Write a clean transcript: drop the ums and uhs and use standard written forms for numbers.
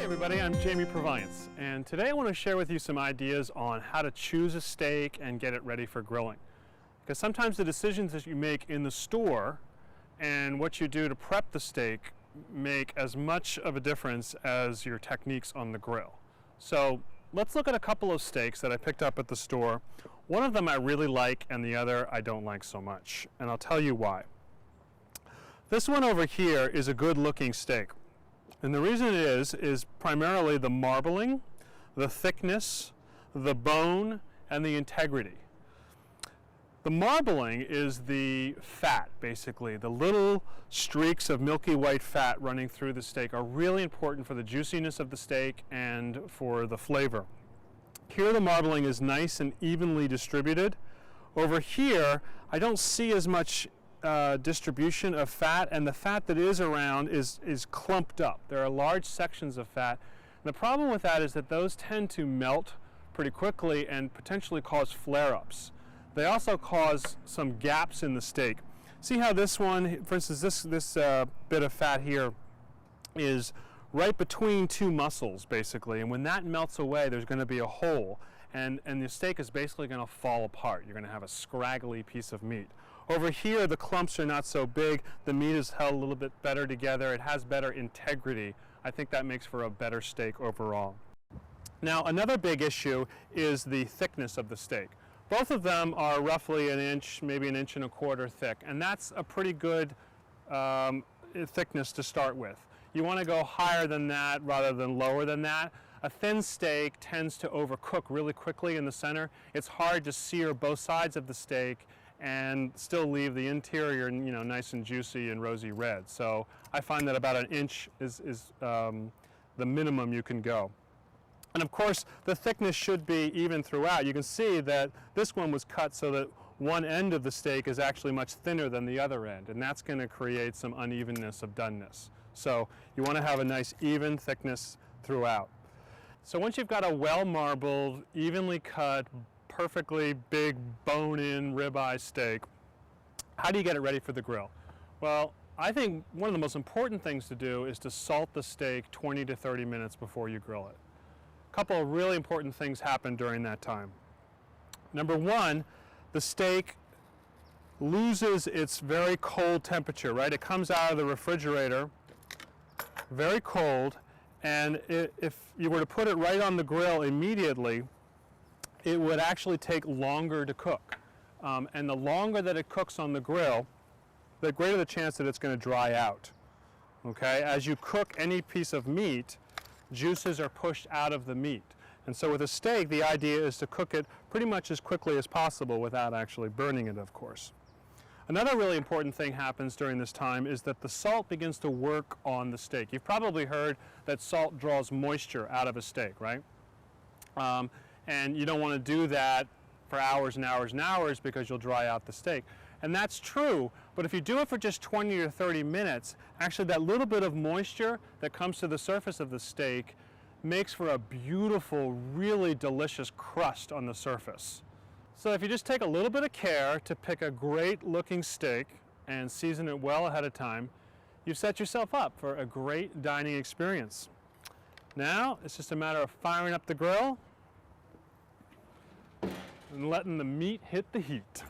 everybody, I'm Jamie Proviance, and today I want to share with you some ideas on how to choose a steak and get it ready for grilling. Because sometimes the decisions that you make in the store and what you do to prep the steak make as much of a difference as your techniques on the grill. So let's look at a couple of steaks that I picked up at the store. One of them I really like and the other I don't like so much, and I'll tell you why. This one over here is a good looking steak. And the reason it is primarily the marbling, the thickness, the bone, and the integrity. The marbling is the fat, basically. The little streaks of milky white fat running through the steak are really important for the juiciness of the steak and for the flavor. Here the marbling is nice and evenly distributed. Over here, I don't see as much distribution of fat, and the fat that is around is clumped up. There are large sections of fat. And the problem with that is that those tend to melt pretty quickly and potentially cause flare-ups. They also cause some gaps in the steak. See how this one, for instance, this bit of fat here is right between two muscles, basically, and when that melts away, there's going to be a hole, and the steak is basically going to fall apart. You're going to have a scraggly piece of meat. Over here, the clumps are not so big. The meat is held a little bit better together. It has better integrity. I think that makes for a better steak overall. Now, another big issue is the thickness of the steak. Both of them are roughly an inch, maybe an inch and a quarter thick, and that's a pretty good thickness to start with. You want to go higher than that rather than lower than that. A thin steak tends to overcook really quickly in the center. It's hard to sear both sides of the steak and still leave the interior, nice and juicy and rosy red. So I find that about an inch is the minimum you can go. And of course, the thickness should be even throughout. You can see that this one was cut so that one end of the steak is actually much thinner than the other end, and that's going to create some unevenness of doneness. So you want to have a nice even thickness throughout. So once you've got a well-marbled, evenly cut, perfectly big bone-in ribeye steak, how do you get it ready for the grill? Well, I think one of the most important things to do is to salt the steak 20 to 30 minutes before you grill it. A couple of really important things happen during that time. Number one, the steak loses its very cold temperature, right? It comes out of the refrigerator very cold, and if you were to put it right on the grill immediately, it would actually take longer to cook. And the longer that it cooks on the grill, the greater the chance that it's going to dry out. Okay? As you cook any piece of meat, juices are pushed out of the meat. And so with a steak, the idea is to cook it pretty much as quickly as possible without actually burning it, of course. Another really important thing happens during this time is that the salt begins to work on the steak. You've probably heard that salt draws moisture out of a steak, right? And you don't want to do that for hours and hours and hours because you'll dry out the steak. And that's true, but if you do it for just 20 or 30 minutes, actually that little bit of moisture that comes to the surface of the steak makes for a beautiful, really delicious crust on the surface. So if you just take a little bit of care to pick a great looking steak and season it well ahead of time, you've set yourself up for a great dining experience. Now it's just a matter of firing up the grill and letting the meat hit the heat.